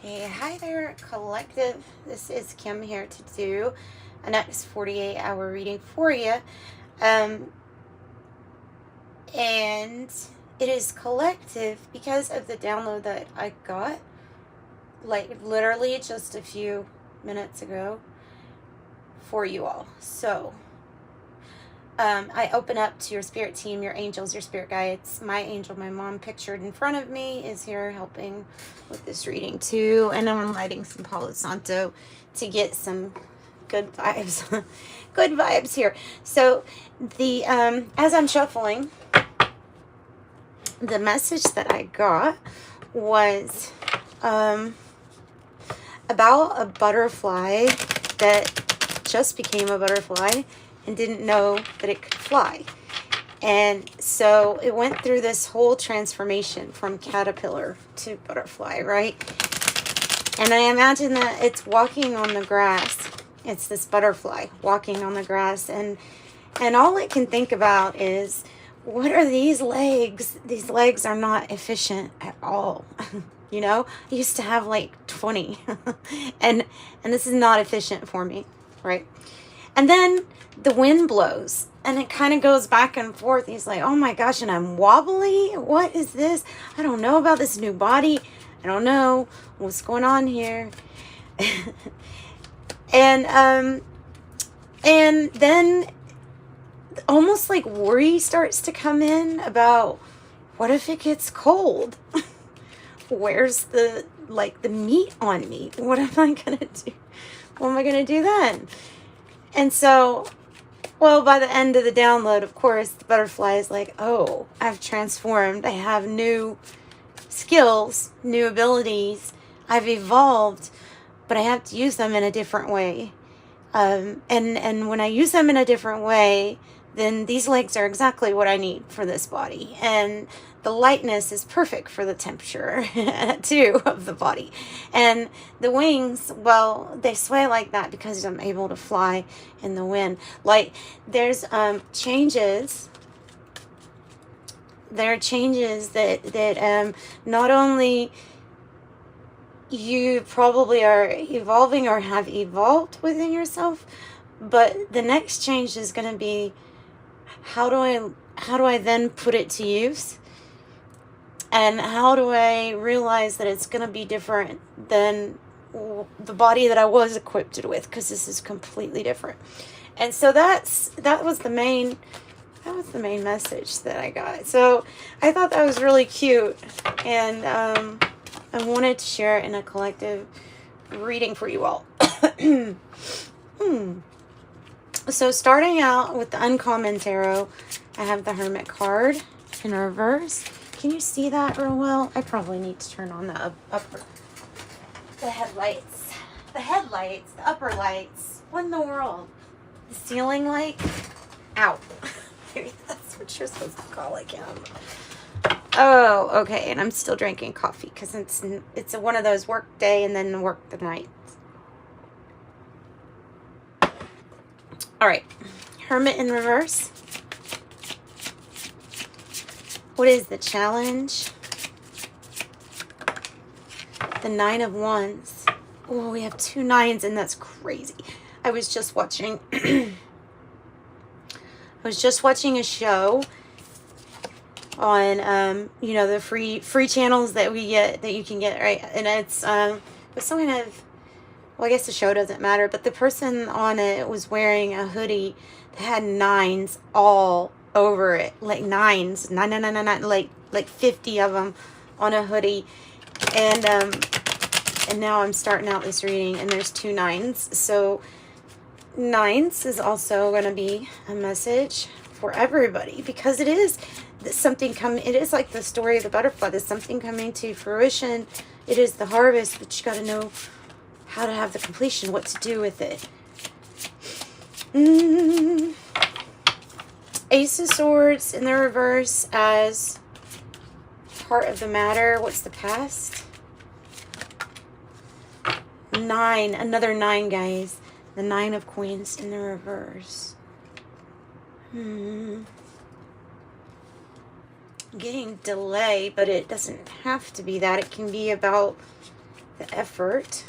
Hey, hi there, collective. This is Kim here to do a next 48-hour reading for you. And it is collective because of the download that I got, like literally just a few minutes ago for you all. So, I open up to your spirit team, your angels, your spirit guides. My angel, my mom, pictured in front of me, is here helping with this reading too. And I'm lighting some Palo Santo to get some good vibes. Good vibes here. So the as I'm shuffling, the message that I got was about a butterfly that just became a butterfly and didn't know that it could fly. And so it went through this whole transformation from caterpillar to butterfly, right? And I imagine that it's walking on the grass. It's this butterfly walking on the grass, and all it can think about is, what are these legs? These legs are not efficient at all. You know, I used to have like 20 and this is not efficient for me, right? And then the wind blows and it kind of goes back and forth. He's like, oh my gosh, and I'm wobbly. What is this? I don't know about this new body. I don't know what's going on here. And then almost like worry starts to come in about, what if it gets cold? Where's the meat on me? What am I going to do? What am I going to do then? And so, well, by the end of the download, of course, the butterfly is like, oh, I've transformed. I have new skills, new abilities. I've evolved, but I have to use them in a different way. And when I use them in a different way, then these legs are exactly what I need for this body. And the lightness is perfect for the temperature, too, of the body. And the wings, well, they sway like that because I'm able to fly in the wind. Like, there's changes. There are changes that not only you probably are evolving or have evolved within yourself, but the next change is going to be, how do I then put it to use? And how do I realize that it's going to be different than the body that I was equipped with? Because this is completely different. And so that was the main message that I got. So I thought that was really cute, and I wanted to share it in a collective reading for you all. So starting out with the Uncommon Tarot, I have the Hermit card in reverse. Can you see that real well? I probably need to turn on the headlights. The upper lights. What in the world? The ceiling light? Ow. Maybe that's what you're supposed to call it, Kim. Oh, okay. And I'm still drinking coffee because it's one of those work day and then work the night. All right. Hermit in reverse. What is the challenge? The Nine of Wands. Oh, we have 2 9s, and that's crazy. I was just watching a show on the free channels that we get, that you can get, right? And it's some kind of, well, I guess the show doesn't matter, but the person on it was wearing a hoodie that had 9s all over it, like 9s, 9, like 50 of them on a hoodie. And now I'm starting out this reading, and there's 2 9s. So 9s is also going to be a message for everybody, because it is something coming. It is like the story of the butterfly. There's something coming to fruition. It is the harvest, but you got to know how to have the completion, what to do with it. Ace of Swords in the reverse as part of the matter. What's the past? 9, another 9, guys. The 9 of Coins in the reverse. Getting delay, but it doesn't have to be that. It can be about the effort.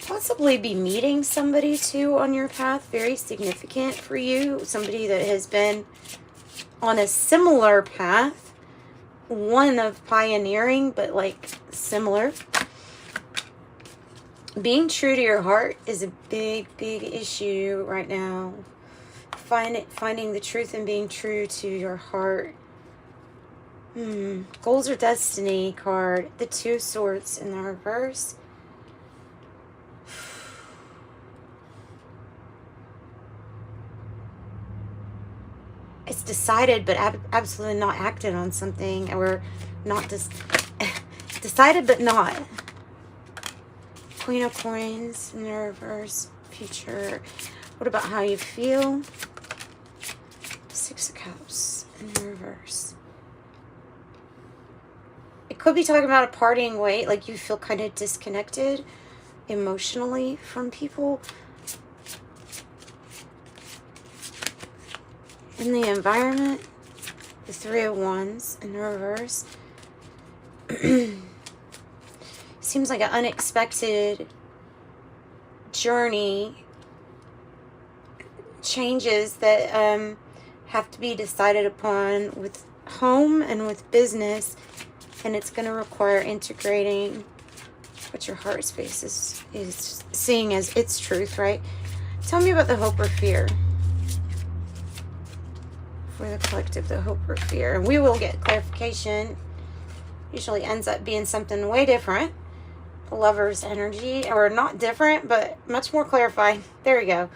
Possibly be meeting somebody too on your path, very significant for you, somebody that has been on a similar path, one of pioneering, but like similar. Being true to your heart is a big issue right now. Finding the truth and being true to your heart. Goals or destiny card, the 2 of Swords in the reverse. It's decided but absolutely not acted on something, or not just decided but not. Queen of Coins in the reverse. Future. What about how you feel? 6 of Cups in the reverse. It could be talking about a parting way, like you feel kind of disconnected emotionally from people. In the environment, the 3 of Wands in the reverse. Seems like an unexpected journey. Changes that have to be decided upon with home and with business. And it's going to require integrating what your heart space is seeing as its truth, right? Tell me about the hope or fear. For the collective, the hope or fear. And we will get clarification. Usually ends up being something way different. The Lover's energy, or not different, but much more clarified. There we go.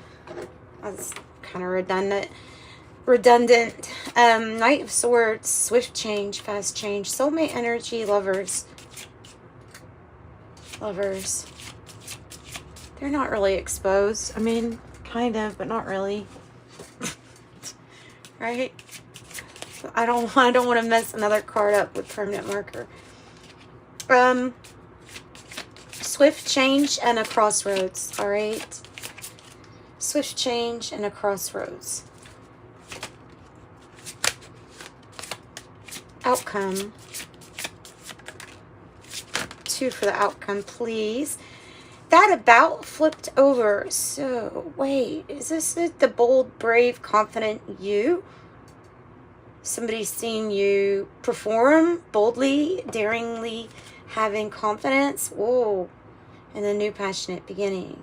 That's kind of redundant. Knight of Swords, swift change, fast change, soulmate energy, lovers. They're not really exposed. I mean, kind of, but not really. Right? I don't want to mess another card up with permanent marker. Swift change and a crossroads. All right. Swift change and a crossroads. Outcome. 2 for the outcome, please. That about flipped over. So, wait, is this it? The bold, brave, confident you? Somebody seeing you perform boldly, daringly, having confidence. Whoa. And the new passionate beginning.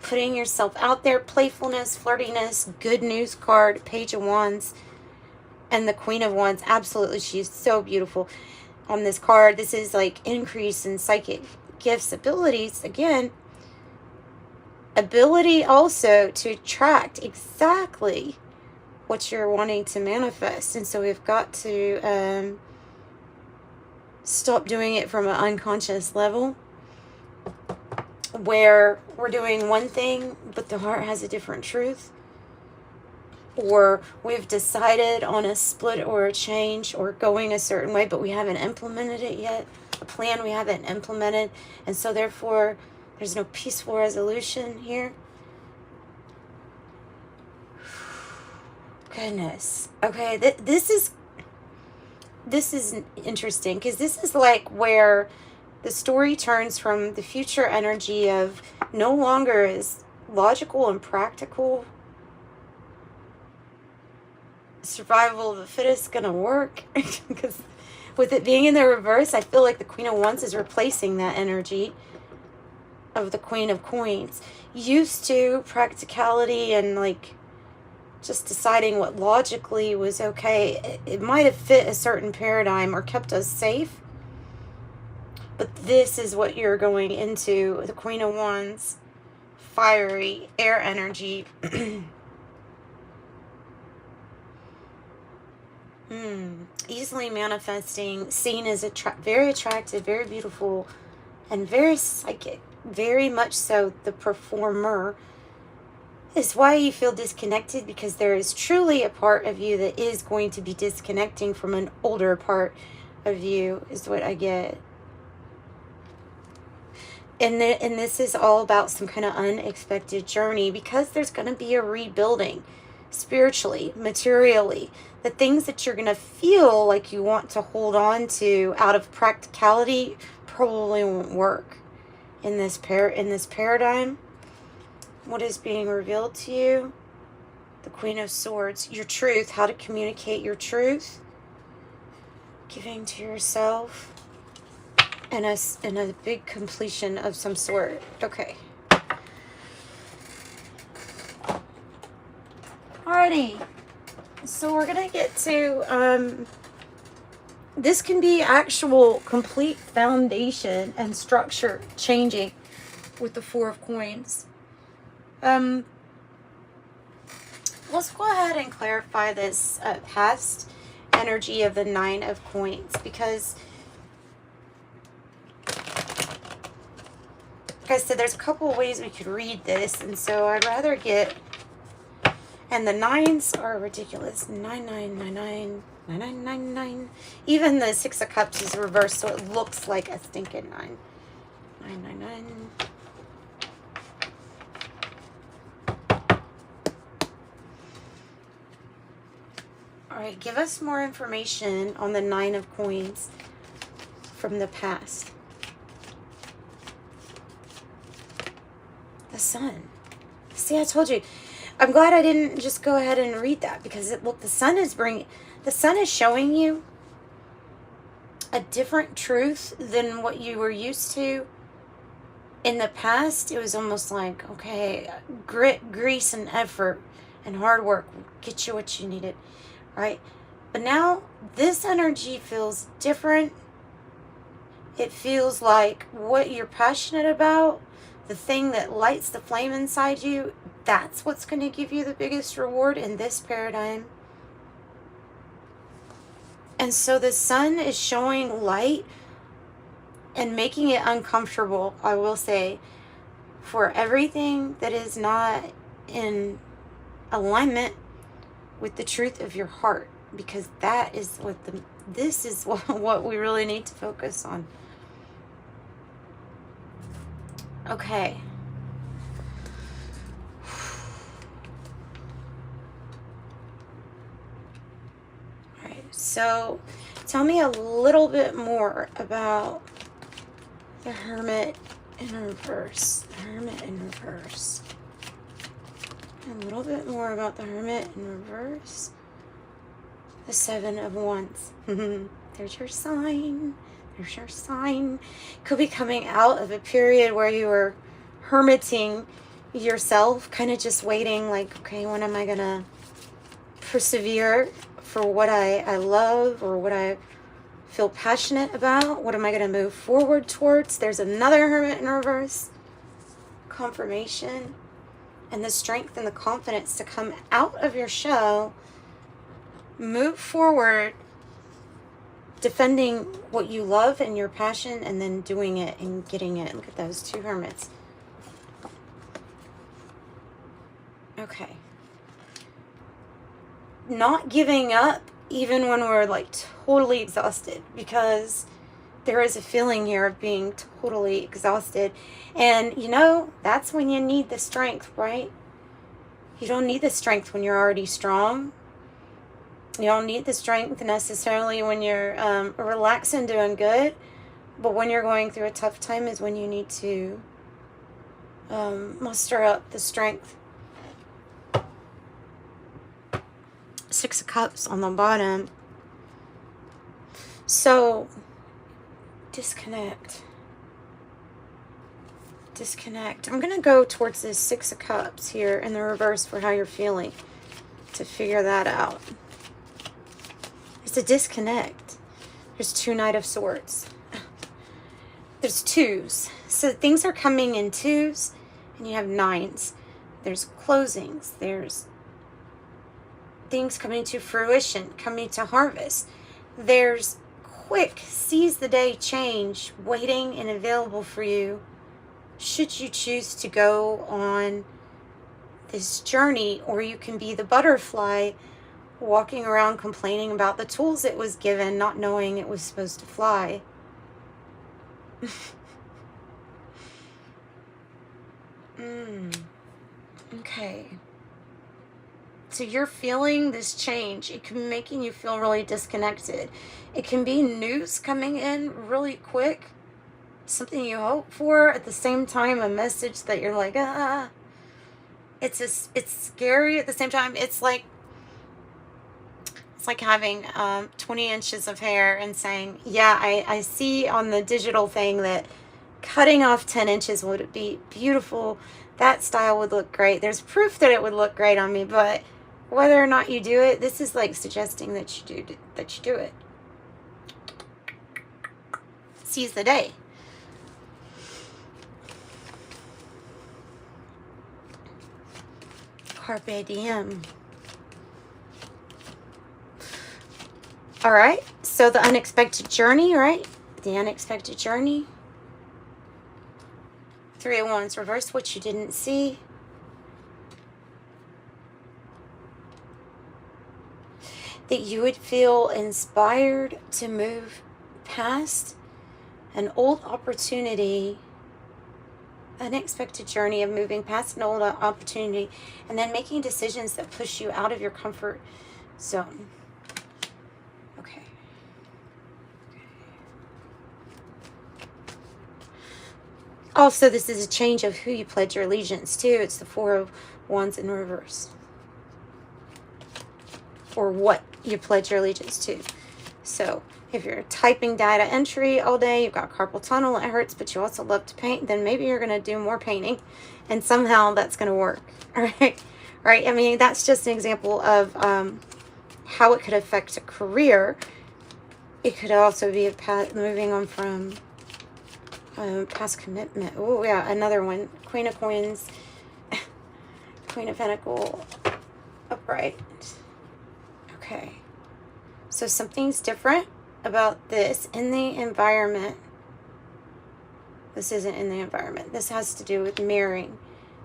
Putting yourself out there, playfulness, flirtiness, good news card, Page of Wands, and the Queen of Wands. Absolutely, she's so beautiful on this card. This is like increase in psychic gifts, abilities. Again, ability also to attract exactly what you're wanting to manifest. And so we've got to stop doing it from an unconscious level, where we're doing one thing, but the heart has a different truth. Or we've decided on a split or a change or going a certain way, but we haven't implemented it yet. A plan we haven't implemented. And so therefore, there's no peaceful resolution here. Goodness. Okay, this is interesting, because this is like where the story turns from the future energy of no longer is logical and practical survival of the fittest gonna work. Because with it being in the reverse, I feel like the Queen of Wands is replacing that energy of the Queen of Coins. Used to practicality and like just deciding what logically was okay. It might have fit a certain paradigm or kept us safe. But this is what you're going into. The Queen of Wands, fiery, air energy. Easily manifesting, seen as very attractive, very beautiful, and very psychic. Very much so the performer. Is why you feel disconnected, because there is truly a part of you that is going to be disconnecting from an older part of you, is what I get. And this is all about some kind of unexpected journey, because there's going to be a rebuilding spiritually, materially. The things that you're going to feel like you want to hold on to out of practicality probably won't work in this paradigm. What is being revealed to you? The Queen of Swords. Your truth. How to communicate your truth. Giving to yourself. And a big completion of some sort. Okay. Alrighty. So we're going to get to... this can be actual complete foundation and structure changing with the Four of Coins. Let's go ahead and clarify this past energy of the Nine of Coins, because, like I said, there's a couple of ways we could read this, and so I'd rather get, and the nines are ridiculous. 9999, 9999. Even the Six of Cups is reversed, so it looks like a stinking 9. 999. All right, give us more information on the Nine of Coins from the past. The Sun. See, I told you. I'm glad I didn't just go ahead and read that, because look, the Sun is showing you a different truth than what you were used to. In the past, it was almost like, okay, grit, grease, and effort and hard work will get you what you needed. Right? But now this energy feels different. It feels like what you're passionate about, the thing that lights the flame inside you, that's what's going to give you the biggest reward in this paradigm. And so the Sun is showing light and making it uncomfortable, I will say, for everything that is not in alignment with the truth of your heart, because that is what this is what we really need to focus on. Okay. All right. So, tell me a little bit more about the Hermit in reverse. The Hermit in reverse. A little bit more about the Hermit in reverse. The Seven of Wands. There's your sign. There's your sign. Could be coming out of a period where you were hermiting yourself, kind of just waiting, like, okay, when am I going to persevere for what I love or what I feel passionate about? What am I going to move forward towards? There's another Hermit in reverse. Confirmation. And the strength and the confidence to come out of your shell, move forward, defending what you love and your passion, and then doing it and getting it. Look at those two Hermits. Okay. Not giving up even when we're like totally exhausted, because there is a feeling here of being totally exhausted. And, you know, that's when you need the strength, right? You don't need the strength when you're already strong. You don't need the strength necessarily when you're relaxed and doing good. But when you're going through a tough time is when you need to muster up the strength. Six of Cups on the bottom. So, disconnect. I'm going to go towards this Six of Cups here in the reverse for how you're feeling to figure that out. It's a disconnect. There's two Knight of Swords. There's twos. So things are coming in twos, and you have nines. There's closings. There's things coming to fruition, coming to harvest. There's quick, seize the day change waiting and available for you should you choose to go on this journey. Or you can be the butterfly walking around complaining about the tools it was given, not knowing it was supposed to fly. Okay. So you're feeling this change. It can be making you feel really disconnected. It can be news coming in really quick, something you hope for, at the same time a message that you're like, ah. It's scary at the same time. It's like having 20 inches of hair and saying, yeah, I see on the digital thing that cutting off 10 inches would be beautiful. That style would look great. There's proof that it would look great on me, but whether or not you do it, this is like suggesting that you do it. Seize the day. Carpe diem. All right. So the unexpected journey, right? The unexpected journey. 3 of Wands reverse, what you didn't see. That you would feel inspired to move past an old opportunity, unexpected journey of moving past an old opportunity, and then making decisions that push you out of your comfort zone. Okay. Also, this is a change of who you pledge your allegiance to. It's the 4 of Wands in reverse. Or what you pledge your allegiance to. So, if you're typing data entry all day, you've got carpal tunnel, it hurts, but you also love to paint, then maybe you're going to do more painting, and somehow that's going to work. All right? Right? I mean, that's just an example of how it could affect a career. It could also be moving on from past commitment. Oh, yeah, another one. Queen of Coins, Queen of Pentacles, upright. Okay. So something's different about this in the environment. This isn't in the environment. This has to do with mirroring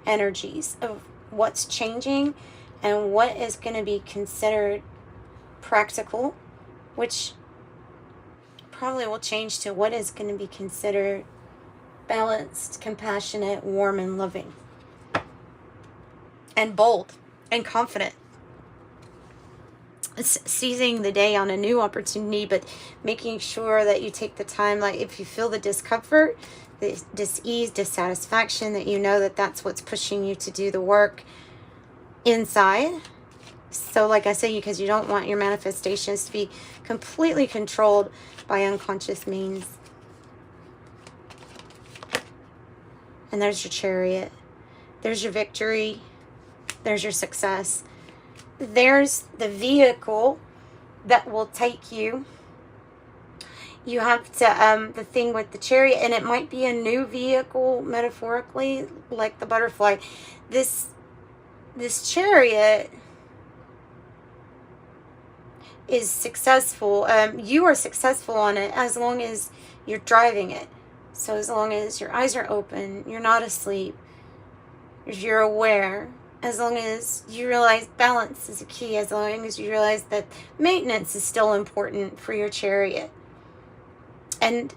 energies of what's changing and what is going to be considered practical, which probably will change to what is going to be considered balanced, compassionate, warm, and loving, and bold, and confident. It's seizing the day on a new opportunity, but making sure that you take the time, like if you feel the discomfort, the dis-ease, dissatisfaction, that you know that that's what's pushing you to do the work inside. So like I say, because you don't want your manifestations to be completely controlled by unconscious means. And there's your Chariot. There's your victory. There's your success. There's the vehicle that will take you. You have to, the thing with the Chariot, and it might be a new vehicle, metaphorically, like the butterfly. This Chariot is successful. You are successful on it as long as you're driving it. So as long as your eyes are open, you're not asleep, you're aware, as long as you realize balance is a key, as long as you realize that maintenance is still important for your Chariot. And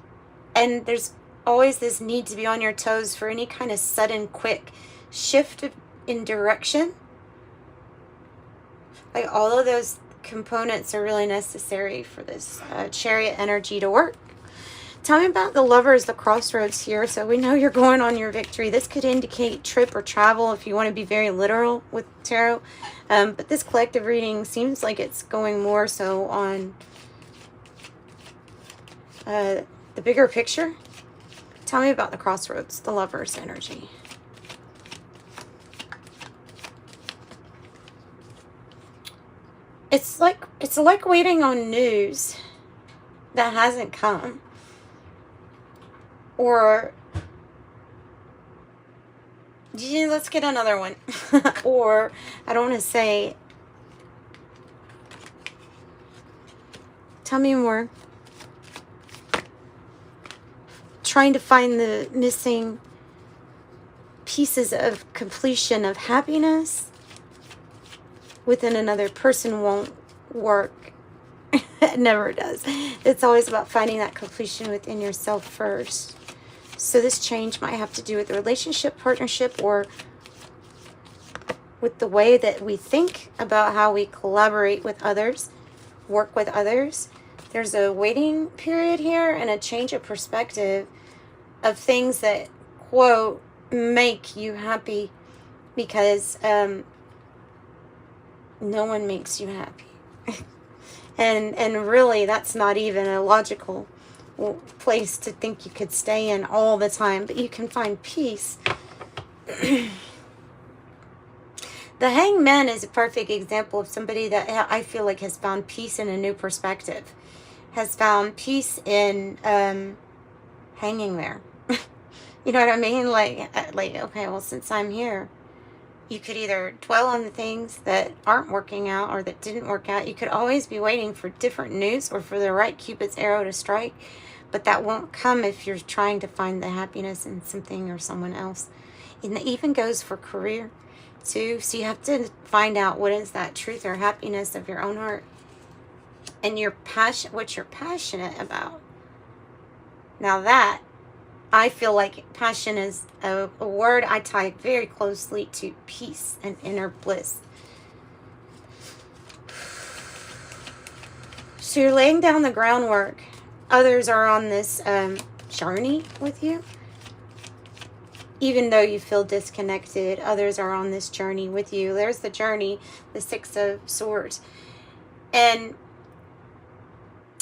there's always this need to be on your toes for any kind of sudden, quick shift in direction. Like all of those components are really necessary for this Chariot energy to work. Tell me about the Lovers, the crossroads here. So we know you're going on your victory. This could indicate trip or travel if you want to be very literal with tarot. But this collective reading seems like it's going more so on the bigger picture. Tell me about the crossroads, the Lovers energy. It's like waiting on news that hasn't come. Or, yeah, let's get another one. Or, I don't want to say, tell me more. Trying to find the missing pieces of completion of happiness within another person won't work. It never does. It's always about finding that completion within yourself first. So this change might have to do with the relationship, partnership, or with the way that we think about how we collaborate with others, work with others. There's a waiting period here and a change of perspective of things that, quote, make you happy, because no one makes you happy. and really, that's not even a logical place to think you could stay in all the time, but you can find peace. The Hangman is a perfect example of somebody that I feel like has found peace in a new perspective, has found peace in hanging there. You know what I mean? Like, okay, well, since I'm here, you could either dwell on the things that aren't working out or that didn't work out. You could always be waiting for different news or for the right Cupid's arrow to strike, but that won't come if you're trying to find the happiness in something or someone else. And it even goes for career too. So you have to find out what is that truth or happiness of your own heart and your passion, what you're passionate about. Now that, I feel like passion is a word I tie very closely to peace and inner bliss. So you're laying down the groundwork. Others are on this journey with you. Even though you feel disconnected, others are on this journey with you. There's the journey, the Six of Swords. And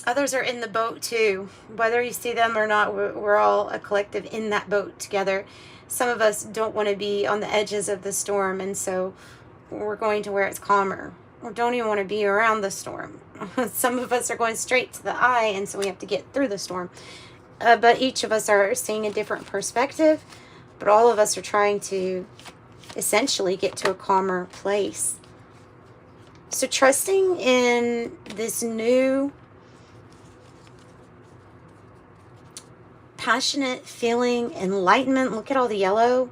others are in the boat too. Whether you see them or not, we're all a collective in that boat together. Some of us don't want to be on the edges of the storm, and so we're going to where it's calmer. Or don't even want to be around the storm. Some of us are going straight to the eye, and so we have to get through the storm. But each of us are seeing a different perspective. But all of us are trying to essentially get to a calmer place. So trusting in this new passionate feeling, enlightenment. Look at all the yellow.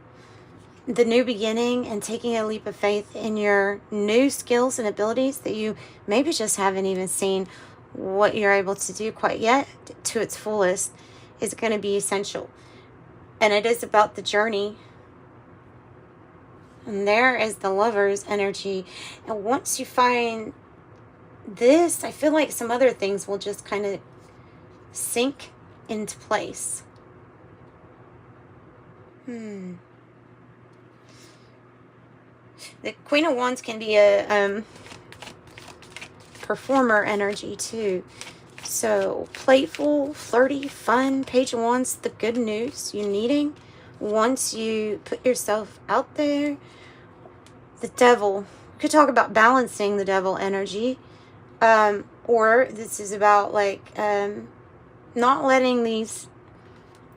The new beginning, and taking a leap of faith in your new skills and abilities that you maybe just haven't even seen what you're able to do quite yet to its fullest is going to be essential. And it is about the journey. And there is the Lover's energy. And once you find this, I feel like some other things will just kind of sink into place. The Queen of Wands can be a performer energy too. So playful, flirty, fun. Page of Wands, the good news you're needing once you put yourself out there. The Devil. We could talk about balancing the Devil energy. Or this is about like not letting these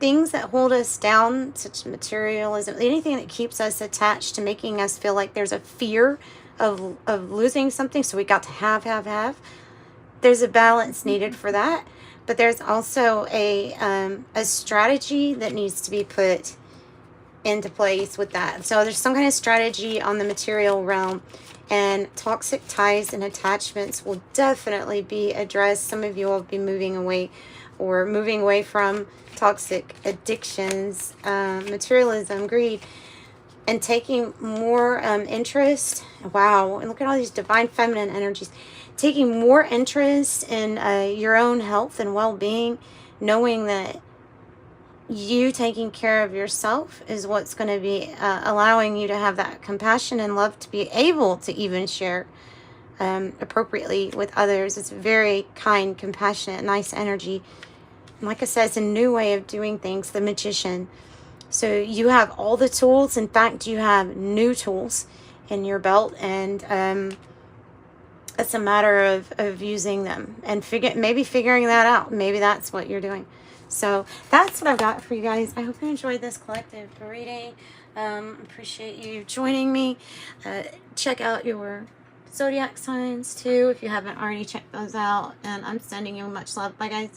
things that hold us down, such materialism, anything that keeps us attached to making us feel like there's a fear of losing something. So we got to have. There's a balance needed for that, but there's also a strategy that needs to be put into place with that. So there's some kind of strategy on the material realm, and toxic ties and attachments will definitely be addressed. Some of you will be moving away from toxic addictions, materialism, greed, and taking more interest. Wow, and look at all these divine feminine energies. Taking more interest in your own health and well-being, knowing that you taking care of yourself is what's going to be allowing you to have that compassion and love to be able to even share appropriately with others. It's very kind, compassionate, nice energy. And like I said, it's a new way of doing things, the Magician. So you have all the tools. In fact, you have new tools in your belt, and it's a matter of using them and figuring that out. Maybe that's what you're doing. So that's what I've got for you guys. I hope you enjoyed this collective reading. Appreciate you joining me. Check out your zodiac signs too if you haven't already checked those out. And I'm sending you much love. Bye, guys.